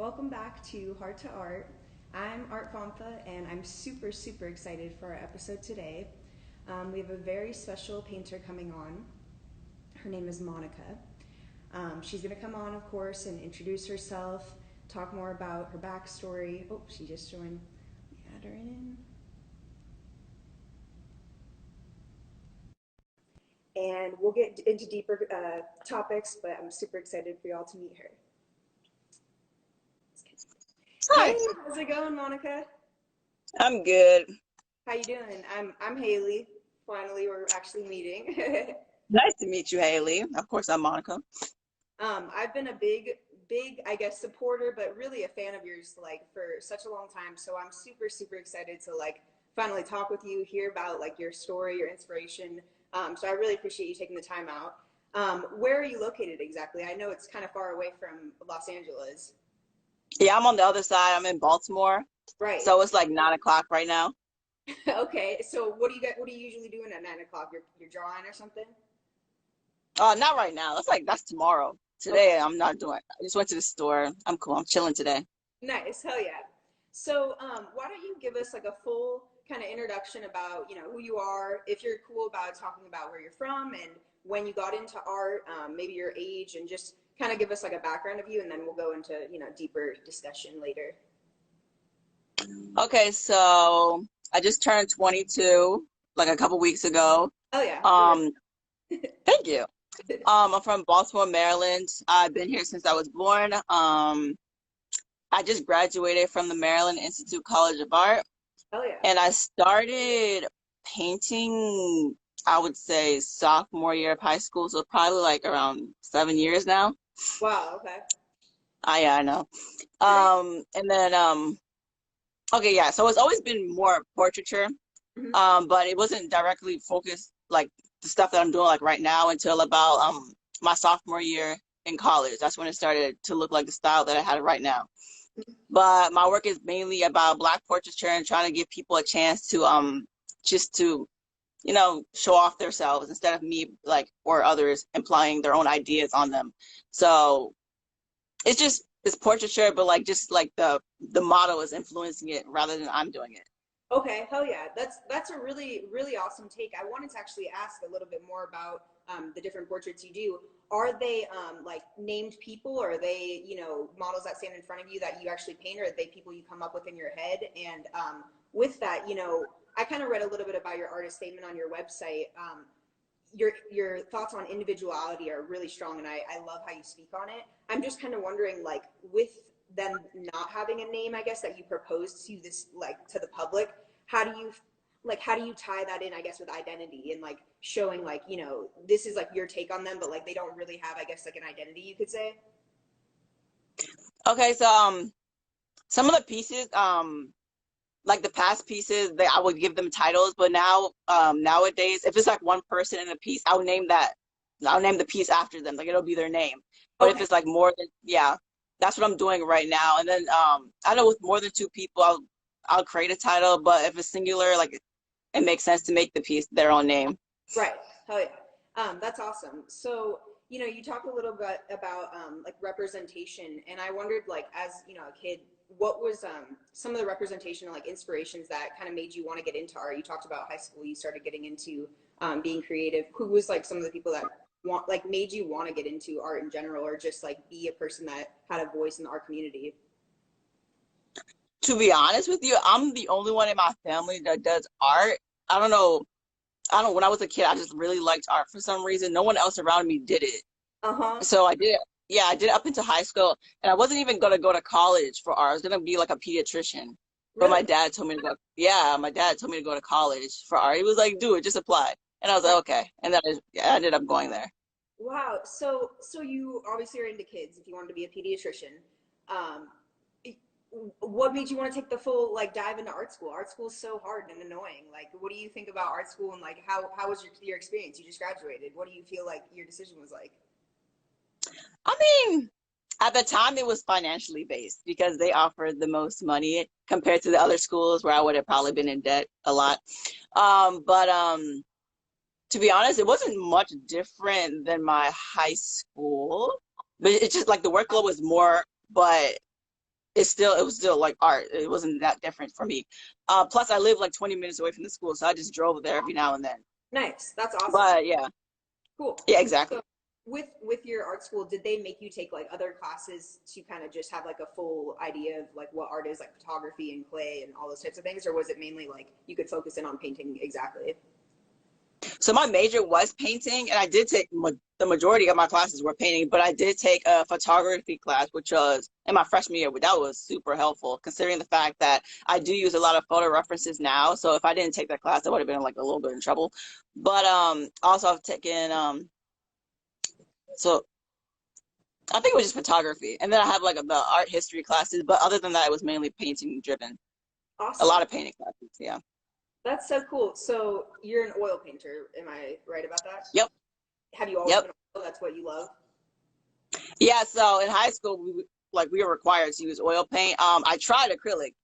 Welcome back to Heart2Art. I'm Art Famfa, and I'm super excited for our episode today. We have a very special painter coming on. Her name is Monica. She's going to come on, of course, and introduce herself, talk more about her backstory. Oh, she just joined. Let me add her in. And we'll get into deeper topics, but I'm super excited for y'all to meet her. Hi. Hey, how's it going, Monica? I'm good. How you doing? I'm Haley. Finally, we're actually meeting. Nice to meet you, Haley. Of course, I'm Monica. I've been a big, I guess, supporter, but really a fan of yours, like for such a long time. So I'm super excited to like finally talk with you, hear about like your story, your inspiration. So I really appreciate you taking the time out. Where are you located exactly? I know it's kind of far away from Los Angeles. Yeah, I'm on the other side. I'm in Baltimore. Right. So it's like 9 o'clock right now. Okay. So what are you usually doing at 9 o'clock? You're drawing or something? Not right now. That's tomorrow. Okay. Today, I'm not doing. I just went to the store. I'm cool. I'm chilling today. Nice, hell yeah. So, why don't you give us like a full kind of introduction about, who you are, if you're cool about talking about where you're from and when you got into art, maybe your age, and just kind of give us like a background of you, and then we'll go into, deeper discussion later. Okay, so I just turned 22 like a couple weeks ago. Oh yeah, Um, Thank you. I'm from Baltimore, Maryland. I've been here since I was born. I just graduated from the Maryland Institute College of Art. oh yeah. And I started painting, I would say, sophomore year of high school, so probably like around 7 years now. Wow, okay. Yeah, I know. And then okay, yeah, so it's always been more portraiture, Hmm. but it wasn't directly focused like the stuff that I'm doing like right now until about my sophomore year in college. That's when it started to look like the style that I had right now. But my work is mainly about Black portraiture and trying to give people a chance to just to show off themselves instead of me like or others implying their own ideas on them. So it's portraiture, but like just like the model is influencing it rather than I'm doing it. Okay, hell yeah. That's a really awesome take. I wanted to actually ask a little bit more about the different portraits you do. Are they like named people, or are they, models that stand in front of you that you actually paint, or are they people you come up with in your head? And with that, I kind of read a little bit about your artist statement on your website. Your thoughts on individuality are really strong, and I love how you speak on it. I'm just kind of wondering, like, with them not having a name, I guess, that you propose to this, like, to the public, how do you how do you tie that in, I guess, with identity and like showing like, this is like your take on them, but like they don't really have, I guess, like an identity, you could say. Okay, so some of the pieces like the past pieces I would give them titles, but now nowadays if it's like one person in a piece, I'll name the piece after them, like it'll be their name. But if Okay. it's like more than, yeah, that's what I'm doing right now. And then I know with more than two people I'll create a title, but if it's singular, like it makes sense to make the piece their own name. Right. Hell yeah. That's awesome. So, you talked a little bit about like representation, and I wondered, like, as a kid, what was some of the representation and like inspirations that kind of made you want to get into art? You talked about high school, you started getting into being creative. Who was like some of the people that made you want to get into art in general, or just like be a person that had a voice in the art community? To be honest with you, I'm the only one in my family that does art. I don't know. I don't. When I was a kid, I just really liked art for some reason. No one else around me did it. Uh huh. So I did. Yeah, I did it up into high school, and I wasn't even gonna go to college for art. I was gonna be like a pediatrician. But Really? my dad told me to go to college for art. He was like, "Do it, just apply." And I was like, Right. "Okay." And then I ended up going there. Wow. So you obviously are into kids if you wanted to be a pediatrician. Um, what made you want to take the full like dive into art school? Art school is so hard and annoying. Like, what do you think about art school, and like how was your experience? You just graduated. What do you feel like your decision was like? I mean, at the time it was financially based because they offered the most money compared to the other schools where I would have probably been in debt a lot. But to be honest, it wasn't much different than my high school. But it's just like the workload was more, but it was still like art. It wasn't that different for me. Plus I live like 20 minutes away from the school, so I just drove there every now and then. Nice. That's awesome. But yeah, Cool. yeah, exactly. So with your art school, did they make you take like other classes to kind of just have like a full idea of like what art is, like photography and clay and all those types of things, or was it mainly like you could focus in on painting exactly? So my major was painting, and I did take the majority of my classes were painting, but I did take a photography class, which was in my freshman year. That was super helpful, considering the fact that I do use a lot of photo references now. So if I didn't take that class, I would have been like a little bit in trouble. But also I've taken so I think it was just photography, and then I have like the art history classes. But other than that, it was mainly painting driven. A Awesome. lot of painting classes, yeah. That's so cool. So you're an oil painter, am I right about that? Yep. Have you always Yep. been oil? That's what you love? Yeah, so in high school, we were required to use oil paint. I tried acrylic.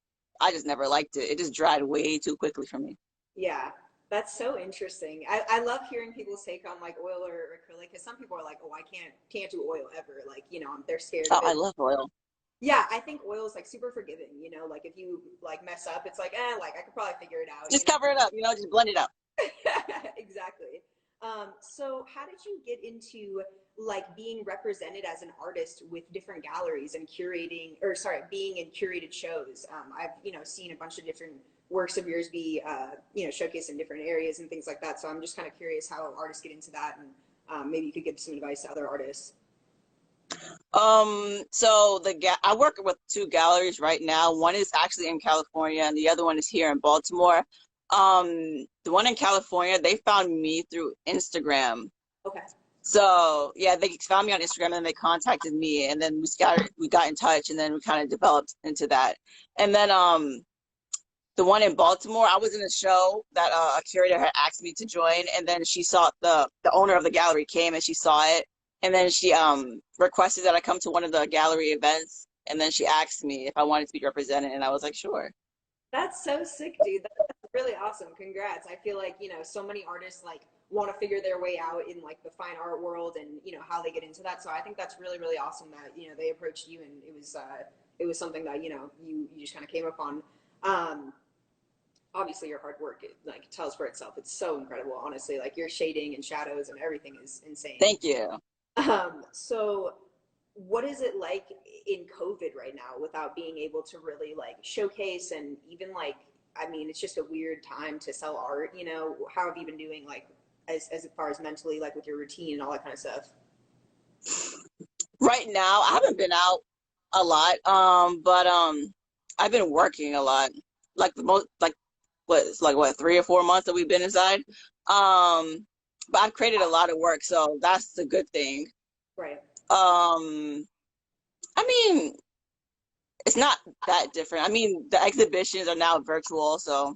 I just never liked it. It just dried way too quickly for me. Yeah, that's so interesting. I love hearing people's take on like oil or acrylic because some people are like, oh, I can't do oil ever. Like, they're scared of Oh, I it. love oil. Yeah, I think oil is like super forgiving, like if you like mess up, it's like, like I could probably figure it out, Just cover it up, just blend it up. Exactly. So how did you get into like being represented as an artist with different galleries and curating, or sorry, being in curated shows? I've, seen a bunch of different works of yours be, showcased in different areas and things like that. So I'm just kind of curious how artists get into that, and maybe you could give some advice to other artists. So I work with two galleries right now. One is actually in California, and the other one is here in Baltimore. The one in California, they found me through Instagram. Okay. So yeah, they found me on Instagram, and then they contacted me, and then we got in touch, and then we kind of developed into that. And then the one in Baltimore, I was in a show that a curator had asked me to join, and then she saw the owner of the gallery came and she saw it, and then she requested that I come to one of the gallery events, and then she asked me if I wanted to be represented, and I was like, sure. That's so sick, dude. That's really awesome. Congrats. I feel like, so many artists like want to figure their way out in like the fine art world and, how they get into that. So I think that's really, really awesome that, they approached you and it was something that, you just kind of came upon. Obviously your hard work, it like tells for itself. It's so incredible, honestly. Like your shading and shadows and everything is insane. Thank you. So what is it like in COVID right now without being able to really like showcase and even like, I mean, it's just a weird time to sell art, how have you been doing like as far as mentally, like with your routine and all that kind of stuff? Right now, I haven't been out a lot, but I've been working a lot. Like the most, like it's like what 3 or 4 months that we've been inside. But I've created a lot of work, so that's the good thing. Right. I mean, it's not that different. I mean, the exhibitions are now virtual, so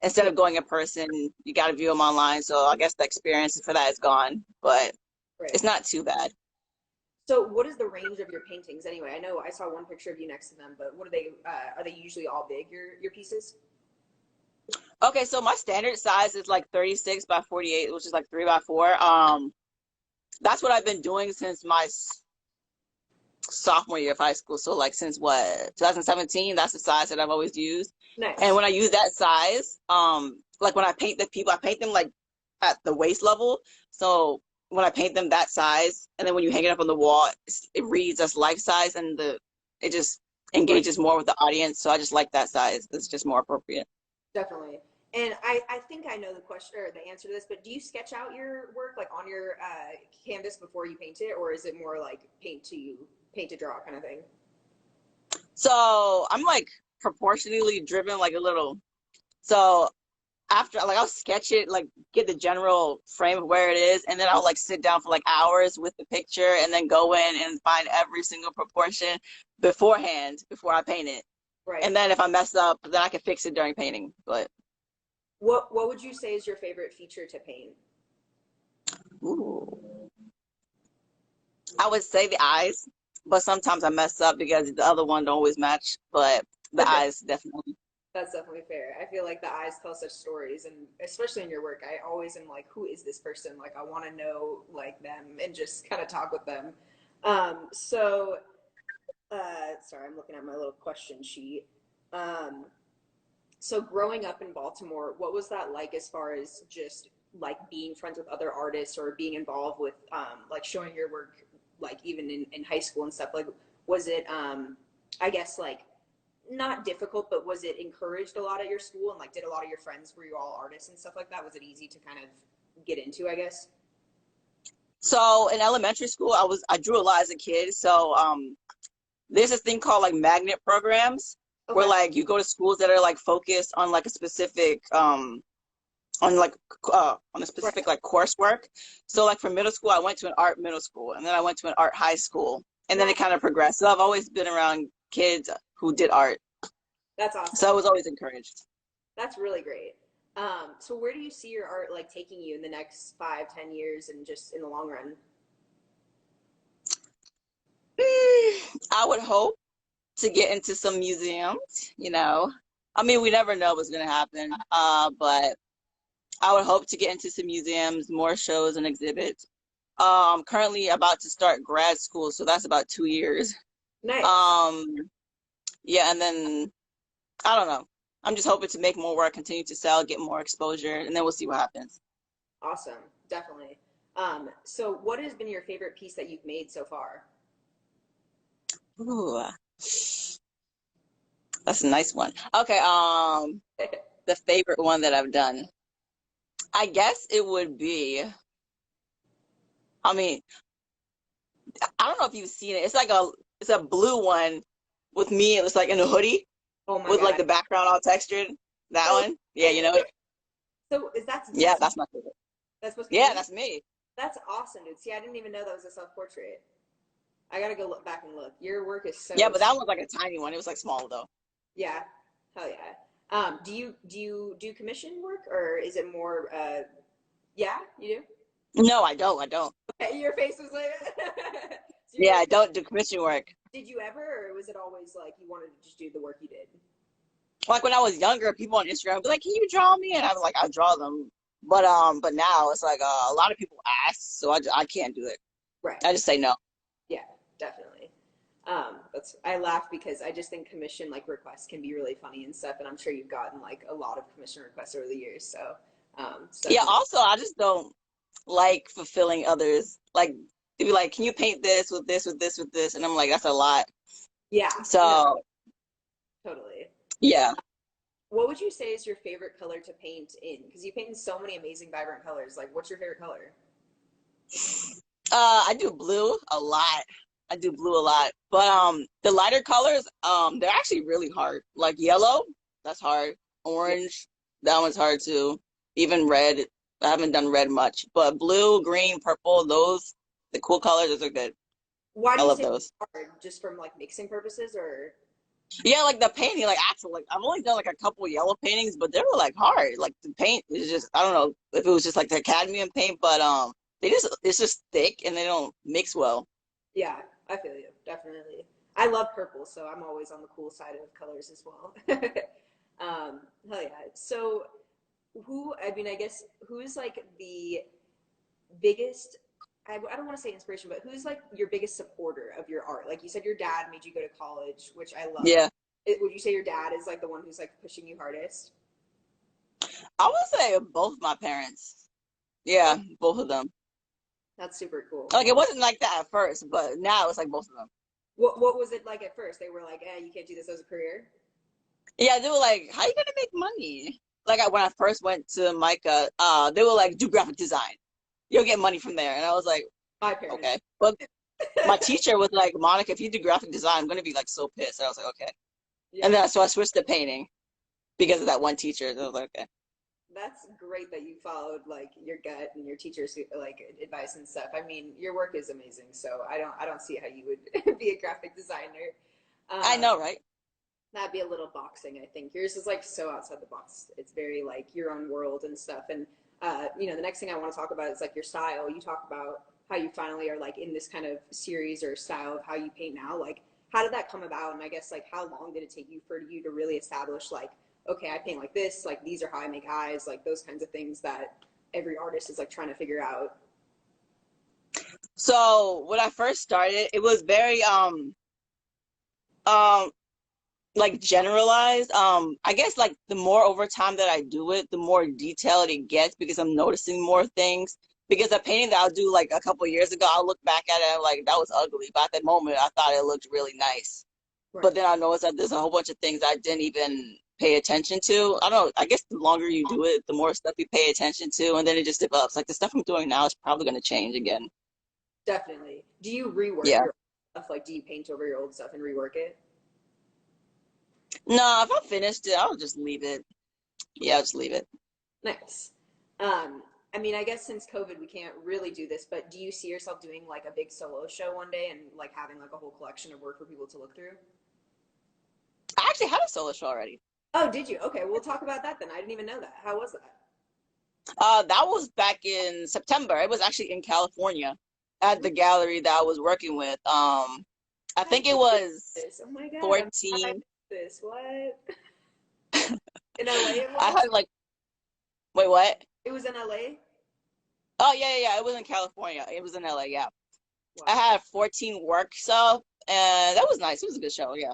instead of going in person, you got to view them online. So I guess the experience for that is gone, but Right. it's not too bad. So what is the range of your paintings anyway? I know I saw one picture of you next to them, but what are they usually all big, your pieces? Okay, so my standard size is like 36 by 48, which is like 3 by 4. That's what I've been doing since my sophomore year of high school. So like since what, 2017, that's the size that I've always used. And Nice. when I use that size, like when I paint the people, I paint them like at the waist level. So when I paint them that size, and then when you hang it up on the wall, it reads as life size, and it just engages more with the audience. So I just like that size. It's just more appropriate. Definitely. And I think I know the question or the answer to this, but do you sketch out your work like on your canvas before you paint it, or is it more like paint to draw kind of thing? So I'm like proportionally driven, like a little. So after, like, I'll sketch it, like get the general frame of where it is, and then I'll like sit down for like hours with the picture, and then go in and find every single proportion beforehand before I paint it. Right. And then if I mess up, then I can fix it during painting. But what would you say is your favorite feature to paint? ooh, I would say the eyes, but sometimes I mess up because the other one don't always match. But the eyes definitely. That's definitely fair. I feel like the eyes tell such stories, and especially in your work, I always am like, who is this person? Like, I want to know like them and just kind of talk with them. So Sorry, I'm looking at my little question sheet. Um, so growing up in Baltimore, what was that like as far as just like being friends with other artists or being involved with like showing your work like even in high school and stuff? Like was it I guess like not difficult, but was it encouraged a lot at your school and like did a lot of your friends were you all artists and stuff like that? Was it easy to kind of get into, I guess? So in elementary school, I drew a lot as a kid. So there's this thing called like magnet programs where Okay. like you go to schools that are like focused on like a specific on like on a Right. specific like coursework. So like for middle school, I went to an art middle school, and then I went to an art high school, and then Nice. it kind of progressed. So I've always been around kids who did art, That's so I awesome. was always encouraged. That's really great. So where do you see your art like taking you in the next 5, 10 years and just in the long run? I would hope to get into some museums, you know. I mean, we never know what's gonna happen, but I would hope to get into some museums, more shows and exhibits. I'm currently about to start grad school, so that's about 2 years. Nice. Um, yeah, and then I don't know. I'm just hoping to make more work, continue to sell, get more exposure, and then we'll see what happens. Awesome. Definitely. So what has been your favorite piece that you've made so far? Ooh, that's a nice one. Okay, the favorite one that I've done. I guess it would be, I mean, I don't know if you've seen it. It's a blue one with me. It was like in a hoodie Oh my with like God. the background all textured. That So one? Yeah, you know it? so is that's Yeah, supposed to be that's my favorite. Yeah, you? that's me. That's awesome, dude. See, I didn't even know that was a self-portrait. I gotta go look back and look. Your work is Yeah, so but that one's like a tiny one. It was like small though. yeah. Hell yeah. Do you do commission work or is it more yeah, you do? No, I don't. I don't. Okay, your face was like so Yeah, you're I don't do commission work. did you ever or was it always like you wanted to just do the work you did? Like when I was younger, people on Instagram would be like, "Can you draw me?" And I was like, "I draw them." But now it's like a lot of people ask, so I can't do it. Right. I just say no. Yeah, definitely. That's I laugh because I just think commission like requests can be really funny and stuff, and I'm sure you've gotten like a lot of commission requests over the years. So Yeah. that's Also, I just don't like fulfilling others. Like to be like, "Can you paint this with this with this with this?" And I'm like, "That's a lot." yeah, no, So totally. yeah, What would you say is your favorite color to paint in? Because you paint in so many amazing, vibrant colors. Like, what's your favorite color? I do blue a lot. I do blue a lot. But the lighter colors, they're actually really hard. Like yellow, that's hard. Yeah. Orange, that one's hard too. Even red, I haven't done red much. But blue, green, purple, the cool colors, those are good. Why do I you love say those. hard? Just from like mixing purposes, or Yeah, like the painting, like actual, like I've only done like a couple yellow paintings, but they were like hard. Like the paint is just, I don't know if it was just like the cadmium paint, but it's just thick and they don't mix well. yeah, I feel you definitely. I love purple, so I'm always on the cool side of colors as well. Hell yeah. So, I mean, I guess, who's like the biggest, I don't want to say inspiration, but who's like your biggest supporter of your art? Like you said, your dad made you go to college, which I love. Yeah. Would you say your dad is like the one who's like pushing you hardest? I would say both my parents. Oh, Yeah, both of them. that's super cool. Like it wasn't like that at first, but now it's like both of them. What was it like at first? They were like, "Eh, you can't do this as a career." Yeah, they were like, "How you gonna make money?" Like when I first went to Micah, they were like, "Do graphic design. You'll get money from there." And I was like, My parents. "Okay." But my teacher was like, "Monica, if you do graphic design, I'm gonna be like so pissed." And I was like, "Okay." And Yeah, then so I switched to painting because of that one teacher. And I was like, "Okay." that's great that you followed like your gut and your teacher's like advice and stuff. I mean, your work is amazing, so I don't see how you would be a graphic designer. I Um, know, right? that'd be a little boxing, I think. Yours is like so outside the box. It's very like your own world and stuff. And the next thing I want to talk about is like your style. You talk about how you finally are like in this kind of series or style of how you paint now. Like, how did that come about? And I guess like how long did it take you for you to really establish like, okay, I paint like this. Like these are how I make eyes. Like those kinds of things that every artist is like trying to figure out. So when I first started, it was very Um, like generalized, I guess like the more over time that I do it, the more detailed it gets because I'm noticing more things. Because a painting that I'll do like a couple years ago, I'll look back at it and I'm like, that was ugly. But at that moment, I thought it looked really nice. But Right. then I noticed that there's a whole bunch of things I didn't even pay attention to. I don't know. I guess the longer you do it, the more stuff you pay attention to, and then it just develops. Like the stuff I'm doing now is probably going to change again. Definitely. Do you rework Yeah. your stuff? Like, do you paint over your old stuff and rework it? No, if I finished it, I'll just leave it. Yeah, I'll just leave it. Nice. Um, I mean, I guess since COVID, we can't really do this, but do you see yourself doing like a big solo show one day and like having like a whole collection of work for people to look through? I actually had a solo show already. Oh, did you? Okay, we'll talk about that then. I didn't even know that. How was that? That was back in September. It was actually in California at the gallery that I was working with. I I think it missed was this. Oh my God, I 14. missed this. What? In LA it I was? had like, wait, what? It was in LA? Oh, yeah, yeah, yeah. It was in California. It was in LA, yeah. I Wow. had 14 works up, and that was nice. It was a good show, yeah.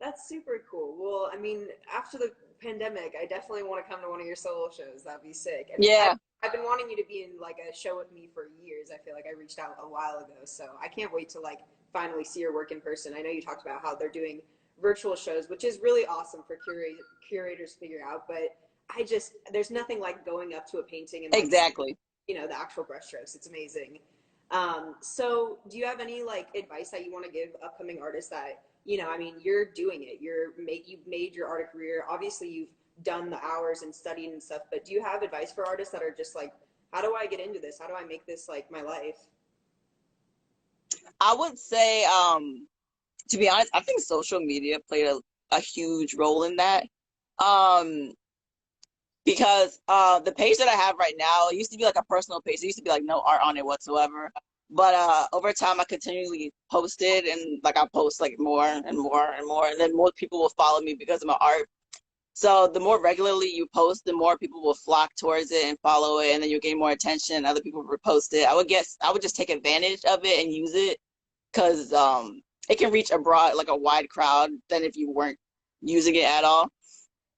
That's super cool. Well, I mean, after the pandemic, I definitely want to come to one of your solo shows. That'd be sick. And Yeah. I've been wanting you to be in like a show with me for years. I feel like I reached out a while ago, so I can't wait to like finally see your work in person. I know you talked about how they're doing virtual shows, which is really awesome for curators to figure out, but I just there's nothing like going up to a painting and like Exactly. the actual brush strokes. It's amazing. So do you have any like advice that you want to give upcoming artists that, I mean, you're doing it. You've made your art a career. Obviously, you've done the hours and studied and stuff, but do you have advice for artists that are just like, how do I get into this? How do I make this like my life? I would say, to be honest, I think social media played a huge role in that. Um, because the page that I have right now, it used to be like a personal page. It used to be like no art on it whatsoever. But over time, I continually posted and like I post like more and more and more, and then more people will follow me because of my art. So the more regularly you post, the more people will flock towards it and follow it, and then you gain more attention. And other people repost it. I would just take advantage of it and use it because it can reach a broad, like a wide crowd than if you weren't using it at all.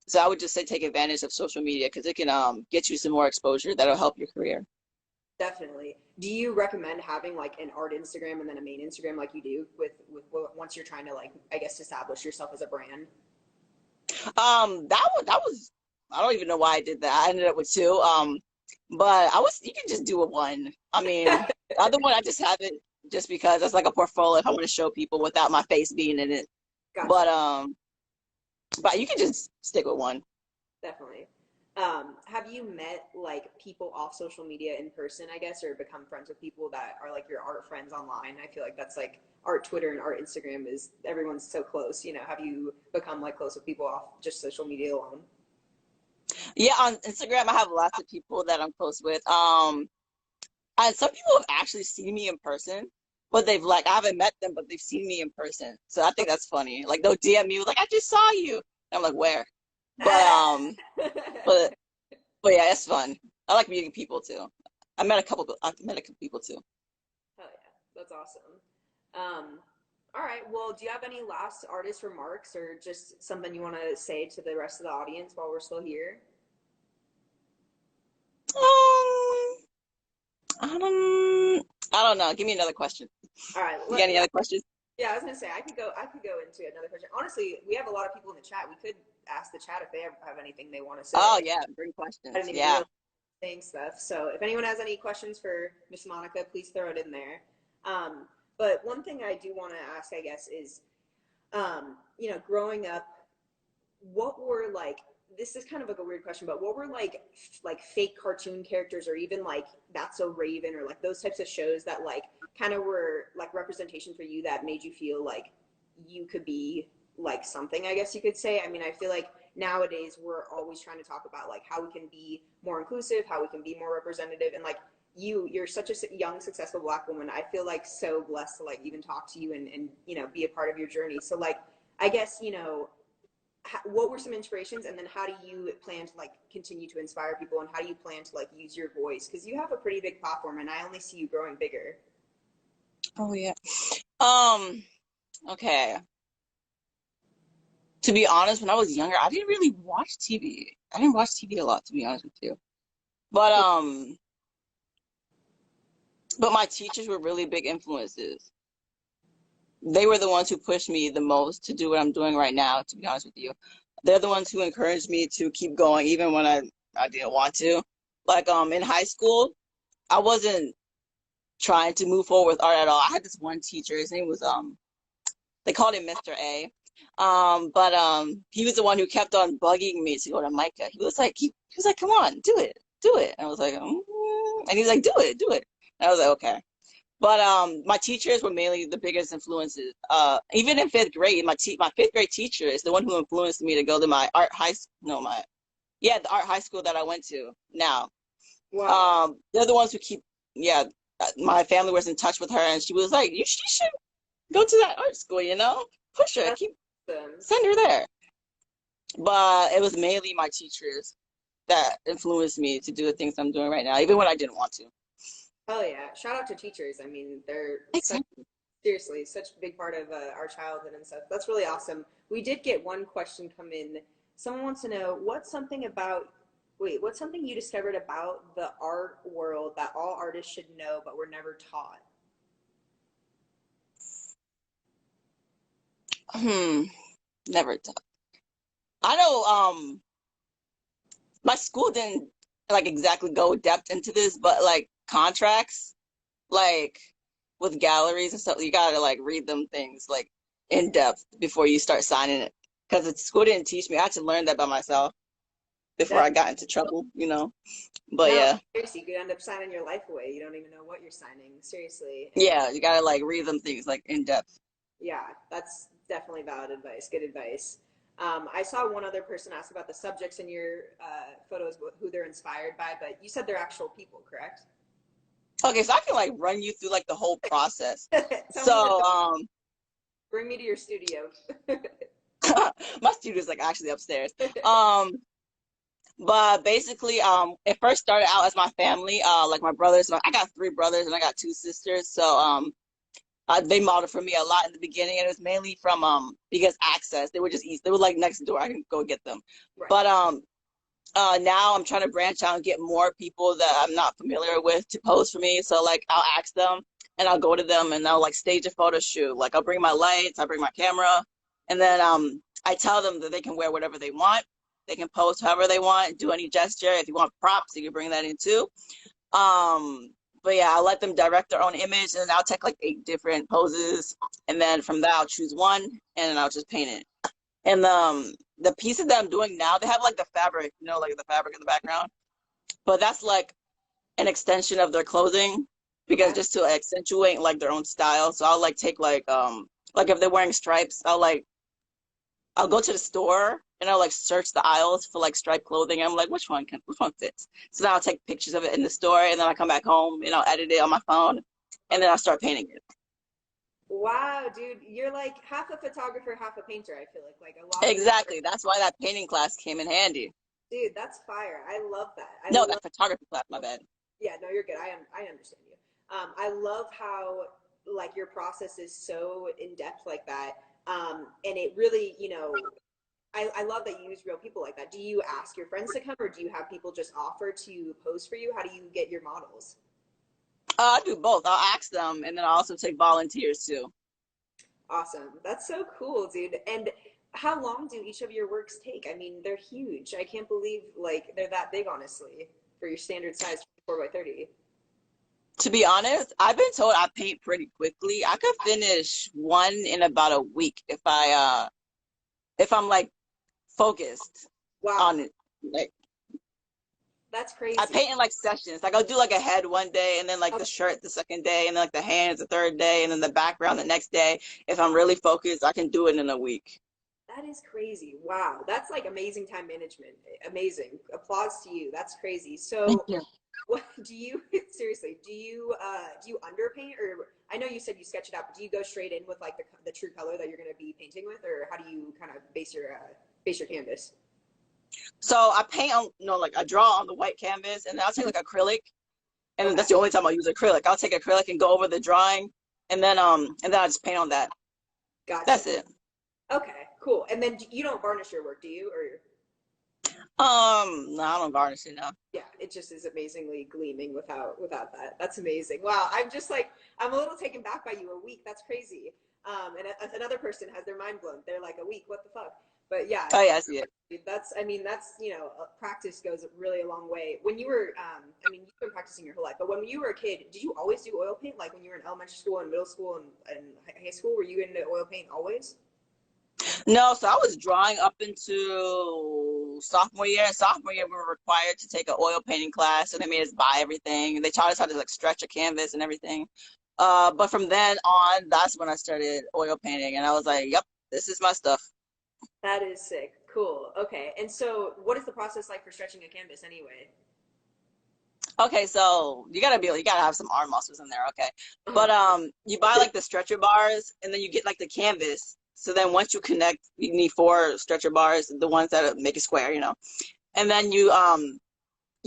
So I would just say take advantage of social media because it can get you some more exposure that'll help your career. Definitely. Do you recommend having like an art Instagram and then a main Instagram like you do with once you're trying to like I guess establish yourself as a brand? That was I don't even know why I did that. I ended up with two. But you can just do a one. I mean, the other one I just have it just because that's like a portfolio if I want to show people without my face being in it. Gotcha. But you can just stick with one. Definitely. Have you met like people off social media in person, I guess, or become friends with people that are like your art friends online? I feel like that's like art Twitter and art Instagram is everyone's so close. Have you become like close with people off just social media alone? Yeah, on Instagram I have lots of people that I'm close with. And some people have actually seen me in person, but they've like I haven't met them, but they've seen me in person. So I think that's funny. Like they'll DM me like I just saw you. And I'm like, where? But but but yeah, it's fun. I like meeting people too. I've met a couple people too. Hell yeah, that's awesome. All right, well, do you have any last artist remarks or just something you want to say to the rest of the audience while we're still here? Um, I don't know. Give me another question. All right, You got any other questions? yeah, I was gonna say I could go into another question. Honestly, we have a lot of people in the chat. We could ask the chat if they have anything they want to say. Oh yeah, bring I questions. didn't even Yeah. realize saying stuff. So if anyone has any questions for Miss Monica, please throw it in there. But one thing I do want to ask, I guess, is growing up, what were like this is kind of like a weird question, but what were like fake cartoon characters or even like That's So Raven or like those types of shows that like kind of were like representation for you that made you feel like you could be like something, I guess you could say. I mean, I feel like nowadays we're always trying to talk about like how we can be more inclusive, how we can be more representative, and like you're such a young successful Black woman. I feel like so blessed to like even talk to you and be a part of your journey. So like I guess what were some inspirations, and then how do you plan to like continue to inspire people, and how do you plan to like use your voice, because you have a pretty big platform and I only see you growing bigger. Oh yeah. Um. Okay. To be honest, when I was younger, I didn't really watch TV. I didn't watch TV a lot, to be honest with you. But my teachers were really big influences. They were the ones who pushed me the most to do what I'm doing right now, to be honest with you. They're the ones who encouraged me to keep going even when I didn't want to. Like in high school, I wasn't trying to move forward with art at all. I had this one teacher, his name was they called him Mr. A. But he was the one who kept on bugging me to go to Micah. He was like, come on, do it, do it. And I was like, and he's like, do it, do it. And I was like, okay. But my teachers were mainly the biggest influences. Even in fifth grade, my fifth grade teacher is the one who influenced me to go to my art high school. No, the art high school that I went to now. Wow. They're the ones who keep. Yeah, my family was in touch with her, and she was like, she should go to that art school. Push her, That's awesome. send her there. But it was mainly my teachers that influenced me to do the things I'm doing right now, even when I didn't want to. Oh yeah, shout out to teachers. I mean, they're Exactly. seriously such a big part of our childhood and stuff. That's really awesome. We did get one question come in. Someone wants to know what's something you discovered about the art world that all artists should know but were never taught? Never taught. I know my school didn't like exactly go depth into this, but like contracts, like with galleries and stuff, you gotta like read them things like in depth before you start signing it. Because the school didn't teach me. I had to learn that by myself before I That got into trouble. But no, yeah, seriously, you could end up signing your life away. You don't even know what you're signing. Seriously. And yeah, you gotta like read them things like in depth. yeah, that's definitely valid advice. Good advice. I saw one other person ask about the subjects in your photos, who they're inspired by, but you said they're actual people, correct? Okay, so I can like run you through like the whole process. Tell me So bring me to your studio. my studio's like actually upstairs. But basically, it first started out as my family, like my brothers. I got three brothers and I got two sisters. So they modeled for me a lot in the beginning, and it was mainly from because access. They were just easy. They were like next door. I can go get them. Right. But now I'm trying to branch out and get more people that I'm not familiar with to pose for me. So like I'll ask them and I'll go to them and I'll like stage a photo shoot. Like I'll bring my lights, I'll bring my camera, and then I tell them that they can wear whatever they want. They can pose however they want, do any gesture. If you want props, you can bring that in too. But yeah, I'll let them direct their own image, and then I'll take like 8 different poses, and then from that I'll choose one, and then I'll just paint it. And the pieces that I'm doing now, they have like the fabric, like the fabric in the background, but that's like an extension of their clothing, because Okay. just to accentuate like their own style. So I'll like take like if they're wearing stripes, I'll go to the store and I'll like search the aisles for like striped clothing. I'm like, which one fits? So then I'll take pictures of it in the store, and then I come back home and I'll edit it on my phone, and then I'll start painting it. Wow, dude, you're like half a photographer, half a painter. I feel like a lot of this. Exactly. That's why that painting class came in handy. Dude, that's fire. I love that. I No, love. that photography class, my bad. Yeah, no, you're good. I understand you. I love how like your process is so in depth like that. And it really, I love that you use real people like that. Do you ask your friends to come, or do you have people just offer to pose for you? How do you get your models? I do both. I'll ask them, and then I also take volunteers too. Awesome. That's so cool, dude. And how long do each of your works take? I mean, they're huge. I can't believe like they're that big, honestly, for your standard size 4 by 30. To be honest, I've been told I paint pretty quickly. I could finish one in about a week if I'm like focused Wow, on it. Like that's I crazy. paint in like sessions. Like I'll do like a head one day, and then like Okay. the shirt the second day, and then like the hands the third day, and then the background the next day. If I'm really focused, I can do it in a week. That is crazy. Wow. That's like amazing time management. Amazing. Applause to you. That's crazy. Thank So you. what do you seriously, do you underpaint, or I know you said you sketch it out, but do you go straight in with like the true color that you're going to be painting with, or how do you kind of base your canvas? So I paint on, like I draw on the white canvas, and then I'll take like acrylic, and Okay. that's the only time I'll use acrylic. I'll take acrylic and go over the drawing, and then I just paint on that. Gotcha. That's it. Okay, Cool. And then you don't varnish your work, do you? Or No, I don't varnish it now. yeah, it just is amazingly gleaming without that. That's amazing. Wow. I'm just like, I'm a little taken back by you. A week. That's crazy. And another person has their mind blown. They're like, a week. What the fuck? But yeah, Oh yeah, I see it. that's, I mean, that's, practice goes really a long way. When you were, I mean, you've been practicing your whole life, but when you were a kid, did you always do oil paint? Like when you were in elementary school and middle school and high school, were you into oil paint always? No, so I was drawing up into sophomore year. Sophomore year, we were required to take an oil painting class, and they made us buy everything. They taught us how to like stretch a canvas and everything. But from then on, that's when I started oil painting, and I was like, "Yep, this is my stuff." That is sick. Cool. Okay. And so what is the process like for stretching a canvas anyway? Okay, so you gotta have some arm muscles in there, okay? Uh-huh. But you buy like the stretcher bars, and then you get like the canvas. So then once you connect, you need 4 stretcher bars, the ones that make a square, and then you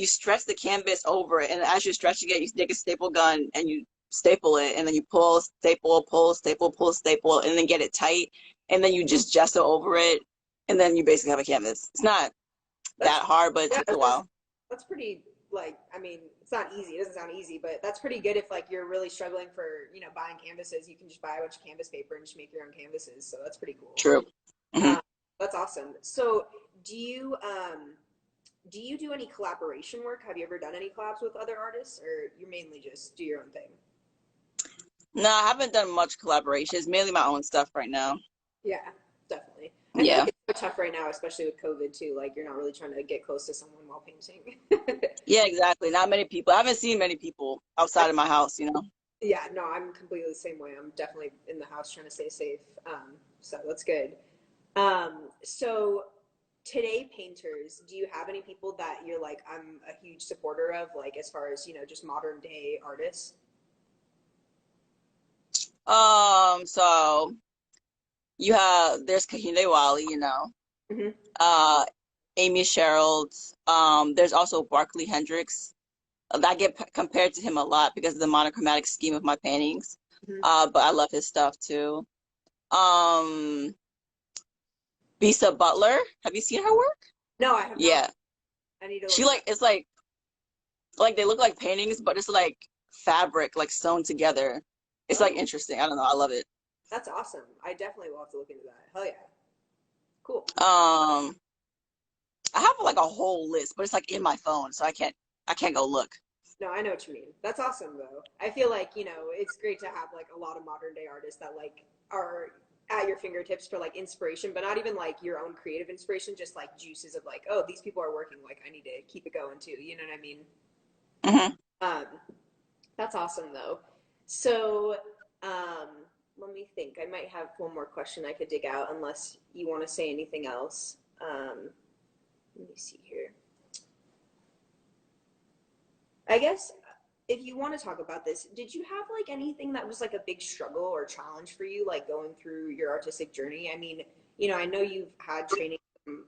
stretch the canvas over it, and as you're stretching it, you take a staple gun and you staple it, and then you pull, staple, pull, staple, pull, staple, and then get it tight, and then you just gesso over it, and then you basically have a canvas. It's not That's that hard, but it yeah, takes a while. that's pretty like I mean, it's not easy. It doesn't sound easy, but that's pretty good if like you're really struggling for, buying canvases, you can just buy a bunch of canvas paper and just make your own canvases. So that's pretty cool. True. Hmm. That's awesome. So do you do you do any collaboration work? Have you ever done any collabs with other artists or you mainly just do your own thing? No, I haven't done much collaboration. It's mainly my own stuff right now. Yeah, definitely. I feel Yeah. like it's so tough right now, especially with COVID too. Like you're not really trying to get close to someone while painting. Yeah, exactly. Not many people. I haven't seen many people outside of my house. Yeah, no, I'm completely the same way. I'm definitely in the house trying to stay safe. So that's good. So today, painters, do you have any people that you're like, I'm a huge supporter of, like as far as, just modern day artists? So there's Kahinde Wali. Hmm. Uh, Amy Sherald. There's also Barkley Hendricks. I get compared to him a lot because of the monochromatic scheme of my paintings. Hmm. But I love his stuff too. Um, Bisa Butler. Have you seen her work? No, I have not. Yeah. I need to She look her up. like it's like they look like paintings, but it's like fabric like sewn together. It's like Oh, interesting. I don't know. I love it. that's awesome. I definitely will have to look into that. Hell yeah. Cool. Um, I have like a whole list, but it's like in my phone, so I can't go look. No, I know what you mean. That's awesome though. I feel like, it's great to have like a lot of modern day artists that like are at your fingertips for like inspiration, but not even like your own creative inspiration, just like juices of like, oh, these people are working, like I need to keep it going too. You know what I mean? Hmm. Um, that's awesome though. So, um, let me think. I might have one more question I could dig out unless you want to say anything else. Let me see here. I guess if you want to talk about this, did you have like anything that was like a big struggle or challenge for you, like going through your artistic journey? I mean, I know you've had training from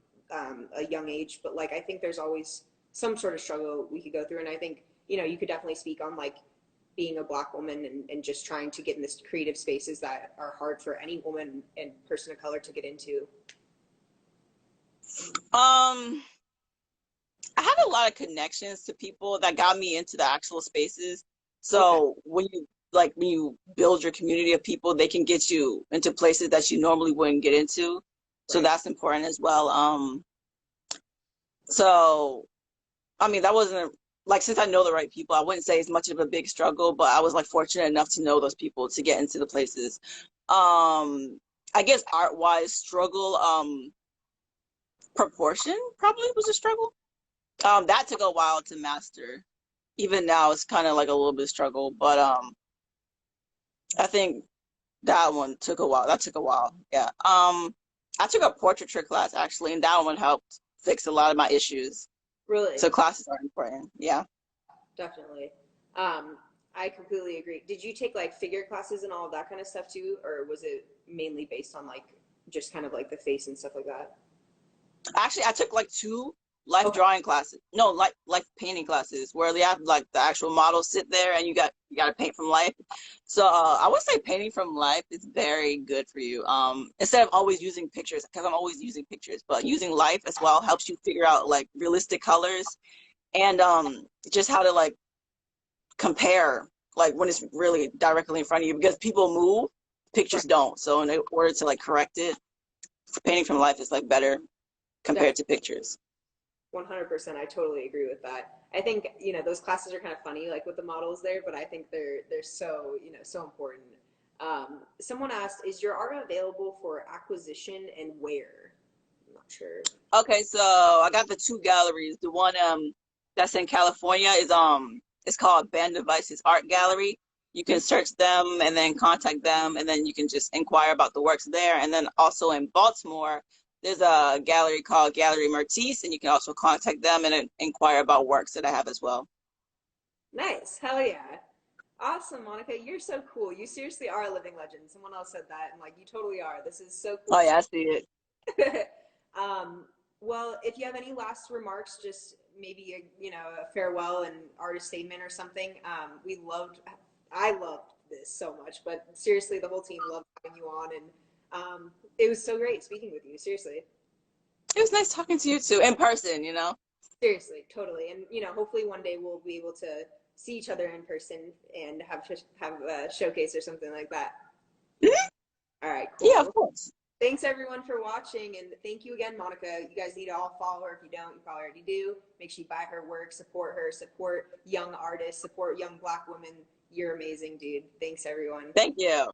a young age, but like I think there's always some sort of struggle we could go through. And I think, you could definitely speak on like being a Black woman and just trying to get in this creative spaces that are hard for any woman and person of color to get into. Um, I had a lot of connections to people that got me into the actual spaces. Okay. So when you build your community of people, they can get you into places that you normally wouldn't get into. So Right. that's important as well. So I mean that wasn't like since I know the right people, I wouldn't say it's much of a big struggle, but I was like fortunate enough to know those people to get into the places. I guess art wise struggle, proportion probably was a struggle. That took a while to master. Even now, it's kind of like a little bit of struggle, but I think that one took a while. That took a while. Yeah. I took a portraiture class actually, and that one helped fix a lot of my issues. Really? So classes are important. Yeah. Definitely. Um, I completely agree. Did you take like figure classes and all of that kind of stuff too, or was it mainly based on like just kind of like the face and stuff like that? Actually, I took like two. life drawing classes. No, like painting classes where they have like the actual models sit there and you got to paint from life. So I would say painting from life is very good for you. Instead of always using pictures, because I'm always using pictures, but using life as well helps you figure out like realistic colors and just how to like compare like when it's really directly in front of you because people move, pictures don't. So in order to like correct it, painting from life is like better compared to pictures. 100%. I totally agree with that. I think, you know, those classes are kind of funny, like with the models there, but I think they're so, you know, so important. Someone asked, is your art available for acquisition and where? I'm not sure. Okay, so I got the two galleries. The one that's in California is it's called Band Devices Art Gallery. You can search them and then contact them and then you can just inquire about the works there. And then also in Baltimore, there's a gallery called Gallery Mertis, and you can also contact them and inquire about works that I have as well. Nice. Hell yeah. Awesome, Monica. You're so cool. You seriously are a living legend. Someone else said that, and like, you totally are. This is so cool Oh to yeah, I see it. see. Well, if you have any last remarks, just maybe you know, a farewell and artist statement or something. I loved this so much, but seriously, the whole team loved having you on, and it was so great speaking with you. Seriously, It was nice talking to you too in person, you know. seriously, totally, and you know, hopefully one day we'll be able to see each other in person and have a showcase or something like that. All right, cool. Yeah, of Well, course. thanks everyone for watching, and thank you again, Monica. You guys need to all follow her. If you don't, you probably already do. Make sure you buy her work, support her, support young artists, support young Black women. You're amazing, dude. Thanks, everyone. Thank you.